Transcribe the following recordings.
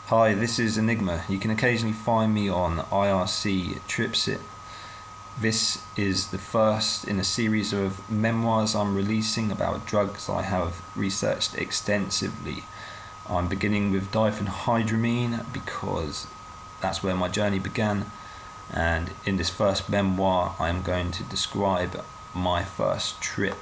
Hi, this is Enigma. You can occasionally find me on IRC Tripsit. This is the first in a series of memoirs I'm releasing about drugs I have researched extensively. I'm beginning with Diphenhydramine because that's where my journey began, and in this first memoir I'm going to describe my first trip.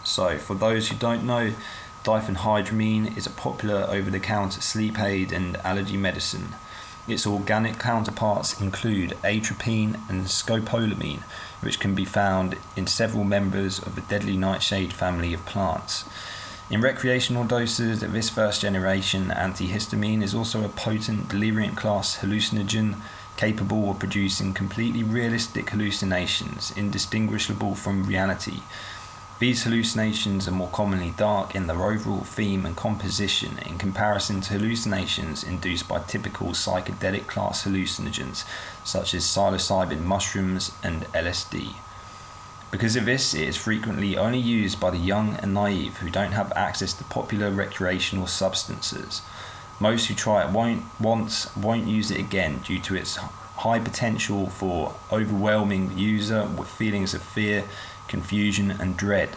So for those who don't know, Diphenhydramine is a popular over-the-counter sleep aid and allergy medicine. Its organic counterparts include atropine and scopolamine, which can be found in several members of the deadly nightshade family of plants. In recreational doses, this first-generation antihistamine is also a potent delirium-class hallucinogen capable of producing completely realistic hallucinations, indistinguishable from reality. These hallucinations are more commonly dark in their overall theme and composition in comparison to hallucinations induced by typical psychedelic class hallucinogens such as psilocybin mushrooms and LSD. Because of this, it is frequently only used by the young and naive who don't have access to popular recreational substances. Most who try it won't use it again due to its high potential for overwhelming the user with feelings of fear, confusion and dread.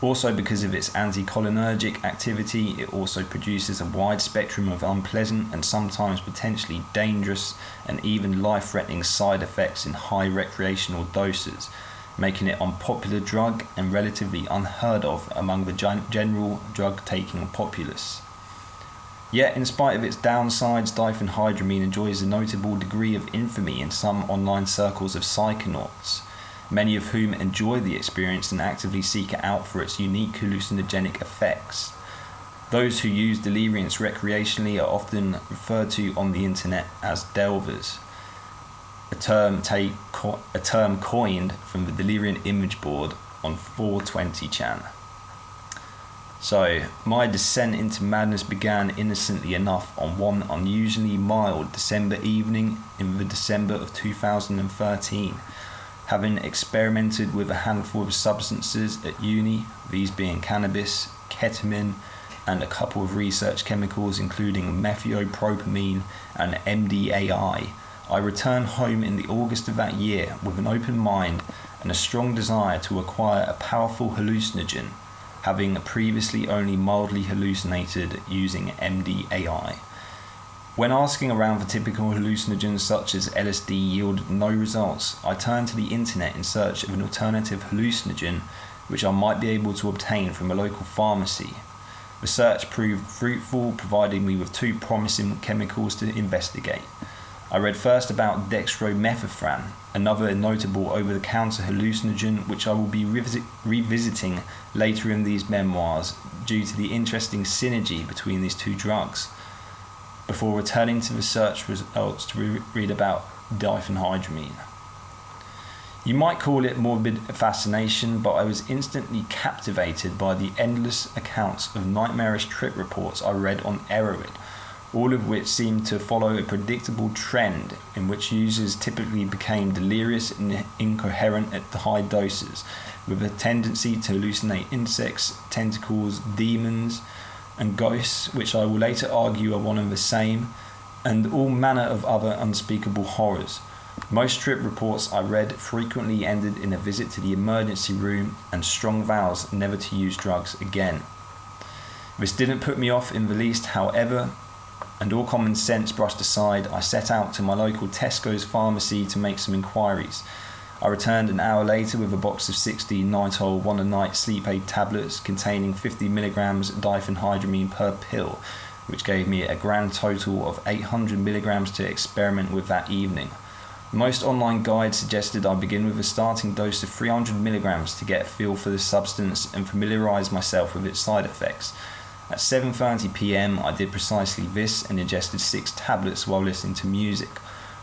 Also, because of its anticholinergic activity, it also produces a wide spectrum of unpleasant and sometimes potentially dangerous and even life-threatening side effects in high recreational doses, making it an unpopular drug and relatively unheard of among the general drug-taking populace. Yet, in spite of its downsides, Diphenhydramine enjoys a notable degree of infamy in some online circles of psychonauts, many of whom enjoy the experience and actively seek it out for its unique hallucinogenic effects. Those who use deliriums recreationally are often referred to on the internet as delvers, a term coined from the Delirium image board on 420chan. So, my descent into madness began innocently enough on one unusually mild December evening in the December of 2013. Having experimented with a handful of substances at uni, these being cannabis, ketamine, and a couple of research chemicals including methyopropamine and MDAI, I returned home in the August of that year with an open mind and a strong desire to acquire a powerful hallucinogen, having previously only mildly hallucinated using MDAI. When asking around for typical hallucinogens such as LSD yielded no results, I turned to the internet in search of an alternative hallucinogen which I might be able to obtain from a local pharmacy. The search proved fruitful, providing me with two promising chemicals to investigate. I read first about dextromethorphan, another notable over-the-counter hallucinogen which I will be revisiting later in these memoirs due to the interesting synergy between these two drugs, before returning to the search results to read about Diphenhydramine. You might call it morbid fascination, but I was instantly captivated by the endless accounts of nightmarish trip reports I read on Erowid, all of which seemed to follow a predictable trend in which users typically became delirious and incoherent at the high doses, with a tendency to hallucinate insects, tentacles, demons, and ghosts, which I will later argue are one and the same, and all manner of other unspeakable horrors. Most trip reports I read frequently ended in a visit to the emergency room and strong vows never to use drugs again. This didn't put me off in the least, however, and all common sense brushed aside, I set out to my local Tesco's pharmacy to make some inquiries. I returned an hour later with a box of 60 Nytol one-a-night sleep aid tablets containing 50 milligrams diphenhydramine per pill, which gave me a grand total of 800 milligrams to experiment with that evening. Most online guides suggested I begin with a starting dose of 300 milligrams to get a feel for the substance and familiarise myself with its side effects. At 7:30 p.m. I did precisely this and ingested 6 tablets while listening to music.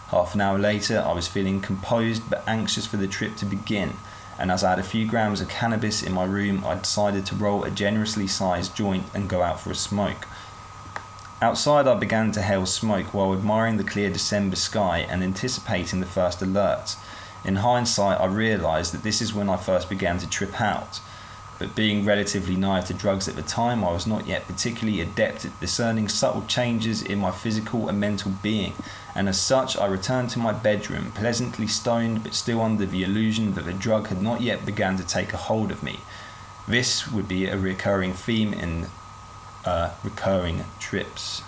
Half an hour later, I was feeling composed but anxious for the trip to begin, and as I had a few grams of cannabis in my room, I decided to roll a generously sized joint and go out for a smoke. Outside, I began to hail smoke while admiring the clear December sky and anticipating the first alert. In hindsight, I realised that this is when I first began to trip out. but being relatively naive to drugs at the time, I was not yet particularly adept at discerning subtle changes in my physical and mental being, and as such I returned to my bedroom, pleasantly stoned but still under the illusion that the drug had not yet begun to take a hold of me. This would be a recurring theme in recurring trips.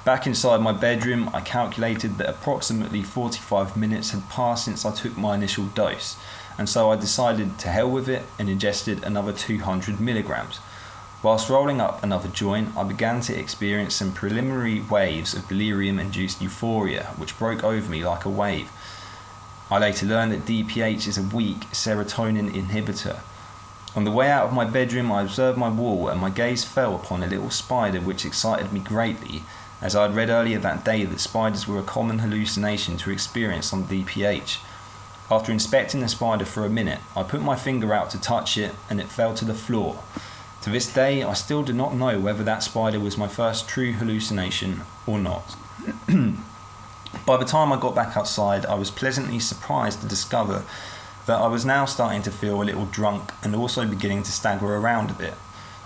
Back inside my bedroom, I calculated that approximately 45 minutes had passed since I took my initial dose, and so I decided to hell with it and ingested another 200 milligrams. Whilst rolling up another joint, I began to experience some preliminary waves of delirium-induced euphoria, which broke over me like a wave. I later learned that DPH is a weak serotonin inhibitor. On the way out of my bedroom, I observed my wall, and my gaze fell upon a little spider which excited me greatly, as I had read earlier that day that spiders were a common hallucination to experience on DPH. After inspecting the spider for a minute, I put my finger out to touch it, and it fell to the floor. To this day, I still do not know whether that spider was my first true hallucination or not. By the time I got back outside, I was pleasantly surprised to discover that I was now starting to feel a little drunk and also beginning to stagger around a bit.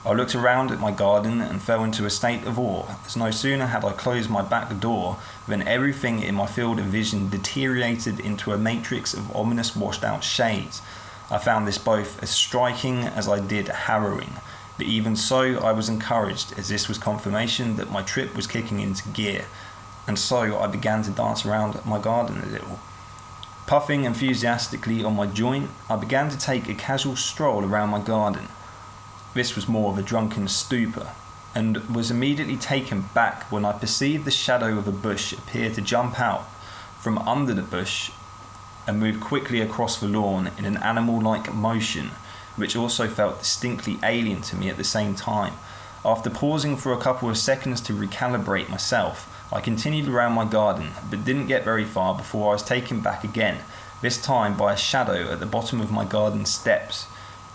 I looked around at my garden and fell into a state of awe, as no sooner had I closed my back door than everything in my field of vision deteriorated into a matrix of ominous washed-out shades. I found this both as striking as I did harrowing, but even so I was encouraged, as this was confirmation that my trip was kicking into gear, and so I began to dance around my garden a little. Puffing enthusiastically on my joint, I began to take a casual stroll around my garden. This was more of a drunken stupor, and was immediately taken back when I perceived the shadow of a bush appear to jump out from under the bush and move quickly across the lawn in an animal-like motion, which also felt distinctly alien to me at the same time. After pausing for a couple of seconds to recalibrate myself, I continued around my garden, but didn't get very far before I was taken back again, this time by a shadow at the bottom of my garden steps,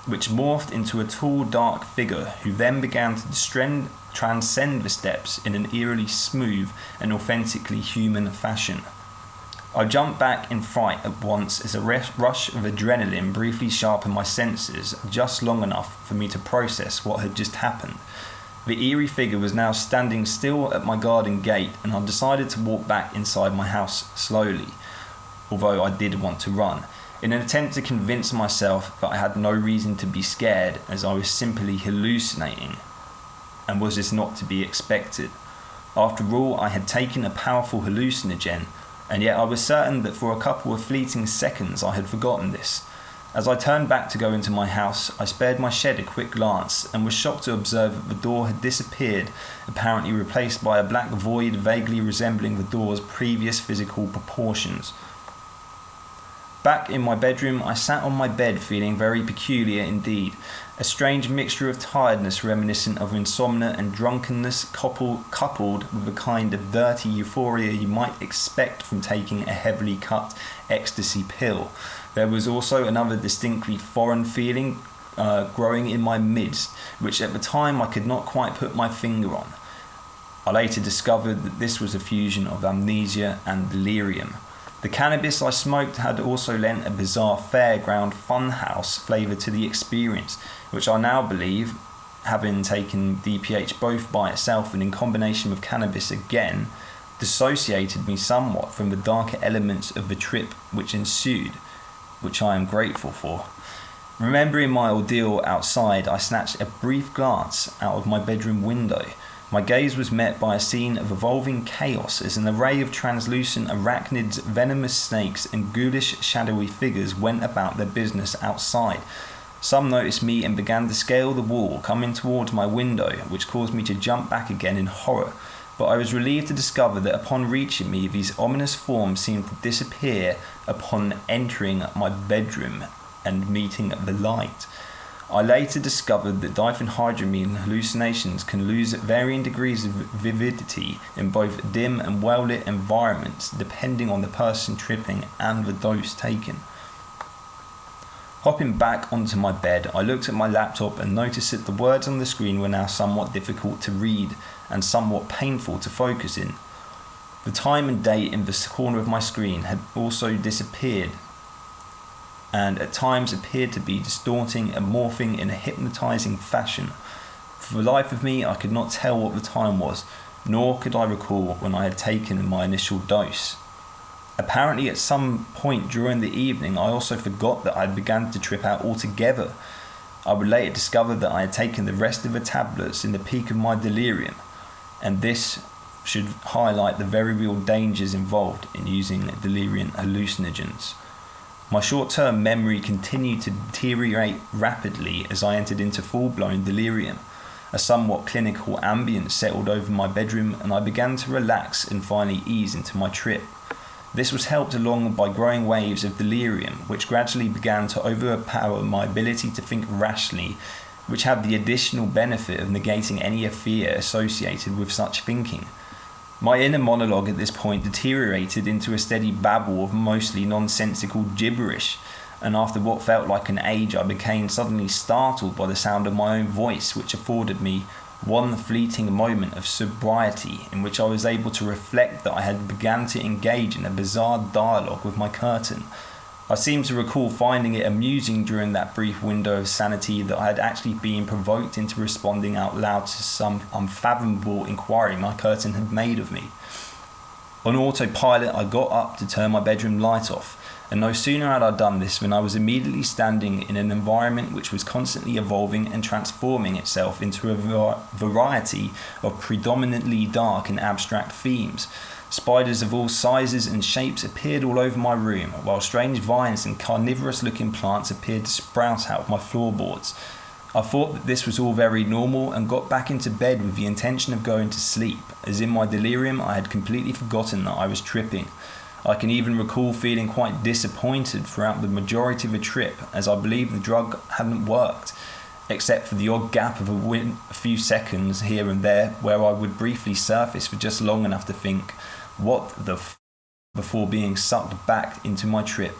which morphed into a tall, dark figure who then began to transcend the steps in an eerily smooth and authentically human fashion. I jumped back in fright at once as a rush of adrenaline briefly sharpened my senses just long enough for me to process what had just happened. The eerie figure was now standing still at my garden gate, and I decided to walk back inside my house slowly, although I did want to run, in an attempt to convince myself that I had no reason to be scared, as I was simply hallucinating. And was this not to be expected? After all, I had taken a powerful hallucinogen, and yet I was certain that for a couple of fleeting seconds I had forgotten this. As I turned back to go into my house, I spared my shed a quick glance, and was shocked to observe that the door had disappeared, apparently replaced by a black void vaguely resembling the door's previous physical proportions. Back in my bedroom, I sat on my bed feeling very peculiar indeed, a strange mixture of tiredness reminiscent of insomnia and drunkenness coupled with the kind of dirty euphoria you might expect from taking a heavily cut ecstasy pill. There was also another distinctly foreign feeling growing in my midst, which at the time I could not quite put my finger on. I later discovered that this was a fusion of amnesia and delirium. The cannabis I smoked had also lent a bizarre fairground funhouse flavour to the experience, which I now believe, having taken DPH both by itself and in combination with cannabis again, dissociated me somewhat from the darker elements of the trip which ensued, which I am grateful for. Remembering my ordeal outside, I snatched a brief glance out of my bedroom window. My gaze was met by a scene of evolving chaos as an array of translucent arachnids, venomous snakes, and ghoulish shadowy figures went about their business outside. Some noticed me and began to scale the wall, coming towards my window, which caused me to jump back again in horror. But I was relieved to discover that upon reaching me, these ominous forms seemed to disappear upon entering my bedroom and meeting the light. I later discovered that diphenhydramine hallucinations can lose at varying degrees of vividity in both dim and well-lit environments, depending on the person tripping and the dose taken. Hopping back onto my bed, I looked at my laptop and noticed that the words on the screen were now somewhat difficult to read and somewhat painful to focus in. The time and date in the corner of my screen had also disappeared. and at times appeared to be distorting and morphing in a hypnotizing fashion. For the life of me, I could not tell what the time was, nor could I recall when I had taken my initial dose. Apparently, at some point during the evening, I also forgot that I had begun to trip out altogether. I would later discover that I had taken the rest of the tablets in the peak of my delirium, and this should highlight the very real dangers involved in using delirium hallucinogens. My short-term memory continued to deteriorate rapidly as I entered into full-blown delirium. A somewhat clinical ambience settled over my bedroom, and I began to relax and finally ease into my trip. This was helped along by growing waves of delirium, which gradually began to overpower my ability to think rationally, which had the additional benefit of negating any fear associated with such thinking. My inner monologue at this point deteriorated into a steady babble of mostly nonsensical gibberish, and after what felt like an age, I became suddenly startled by the sound of my own voice, which afforded me one fleeting moment of sobriety in which I was able to reflect that I had begun to engage in a bizarre dialogue with my curtain. I seem to recall finding it amusing during that brief window of sanity that I had actually been provoked into responding out loud to some unfathomable inquiry my curtain had made of me. On autopilot, I got up to turn my bedroom light off, and no sooner had I done this than I was immediately standing in an environment which was constantly evolving and transforming itself into a variety of predominantly dark and abstract themes. Spiders of all sizes and shapes appeared all over my room, while strange vines and carnivorous-looking plants appeared to sprout out of my floorboards. I thought that this was all very normal and got back into bed with the intention of going to sleep, as in my delirium I had completely forgotten that I was tripping. I can even recall feeling quite disappointed throughout the majority of the trip, as I believe the drug hadn't worked, except for the odd gap of a few seconds here and there where I would briefly surface for just long enough to think, what the before being sucked back into my trip.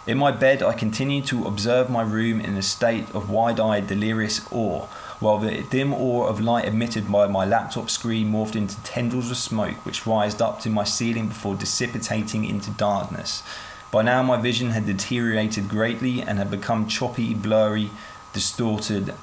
In my bed, I continued to observe my room in a state of wide-eyed delirious awe, while the dim aura of light emitted by my laptop screen morphed into tendrils of smoke which rised up to my ceiling before dissipating into darkness. By now my vision had deteriorated greatly and had become choppy, blurry, distorted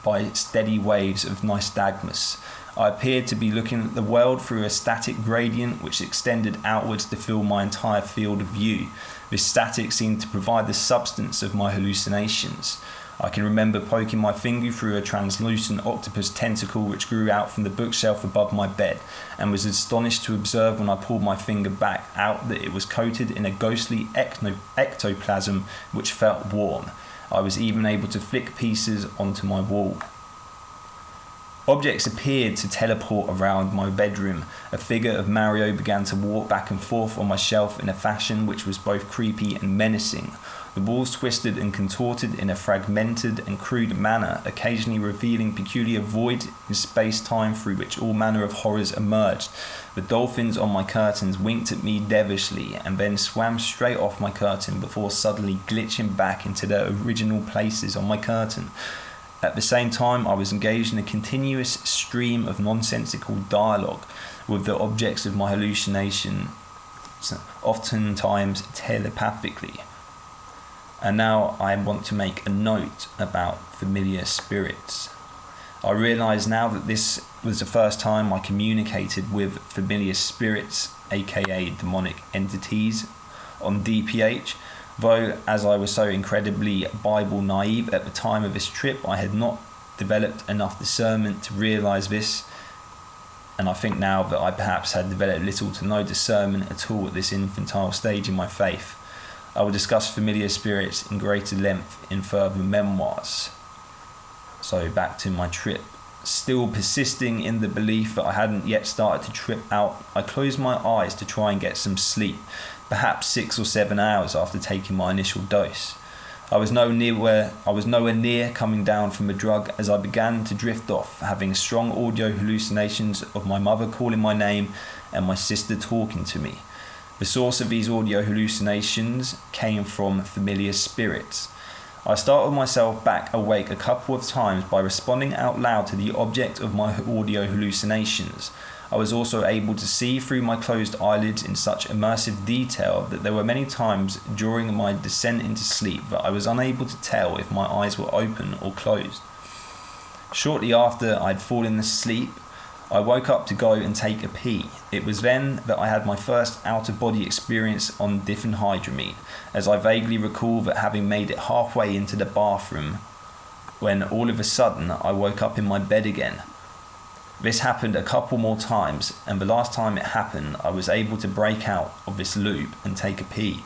by steady waves of nystagmus. I appeared to be looking at the world through a static gradient which extended outwards to fill my entire field of view. This static seemed to provide the substance of my hallucinations. I can remember poking my finger through a translucent octopus tentacle which grew out from the bookshelf above my bed, and was astonished to observe when I pulled my finger back out that it was coated in a ghostly ectoplasm which felt warm. I was even able to flick pieces onto my wall. Objects appeared to teleport around my bedroom. A figure of Mario began to walk back and forth on my shelf in a fashion which was both creepy and menacing. The walls twisted and contorted in a fragmented and crude manner, occasionally revealing peculiar voids in space-time through which all manner of horrors emerged. The dolphins on my curtains winked at me devilishly and then swam straight off my curtain before suddenly glitching back into their original places on my curtain. At the same time, I was engaged in a continuous stream of nonsensical dialogue with the objects of my hallucination, oftentimes telepathically. And now I want to make a note about familiar spirits. I realise now that this was the first time I communicated with familiar spirits, aka demonic entities, on DPH. Though, as I was so incredibly Bible naive at the time of this trip, I had not developed enough discernment to realise this, and I think now that I perhaps had developed little to no discernment at all at this infantile stage in my faith. I will discuss familiar spirits in greater length in further memoirs. So back to my trip. Still persisting in the belief that I hadn't yet started to trip out, I closed my eyes to try and get some sleep, perhaps 6 or 7 hours after taking my initial dose. I was nowhere near coming down from the drug as I began to drift off, having strong audio hallucinations of my mother calling my name and my sister talking to me. The source of these audio hallucinations came from familiar spirits. I startled myself back awake a couple of times by responding out loud to the object of my audio hallucinations. I was also able to see through my closed eyelids in such immersive detail that there were many times during my descent into sleep that I was unable to tell if my eyes were open or closed. Shortly after I'd fallen asleep, I woke up to go and take a pee. It was then that I had my first out-of-body experience on Diphenhydramine, as I vaguely recall that having made it halfway into the bathroom when all of a sudden I woke up in my bed again. This happened a couple more times, and the last time it happened I was able to break out of this loop and take a pee.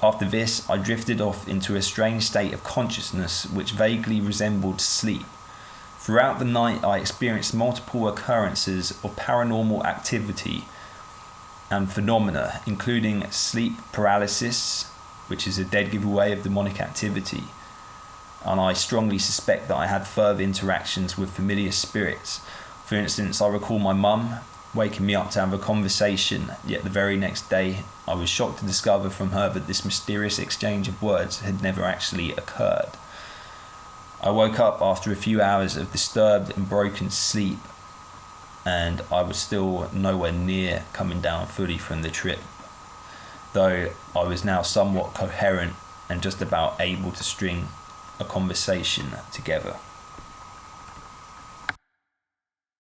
After this I drifted off into a strange state of consciousness which vaguely resembled sleep. Throughout the night I experienced multiple occurrences of paranormal activity and phenomena, including sleep paralysis, which is a dead giveaway of demonic activity, and I strongly suspect that I had further interactions with familiar spirits. For instance, I recall my mum waking me up to have a conversation, yet the very next day I was shocked to discover from her that this mysterious exchange of words had never actually occurred. I woke up after a few hours of disturbed and broken sleep, and I was still nowhere near coming down fully from the trip, though I was now somewhat coherent and just about able to string a conversation together.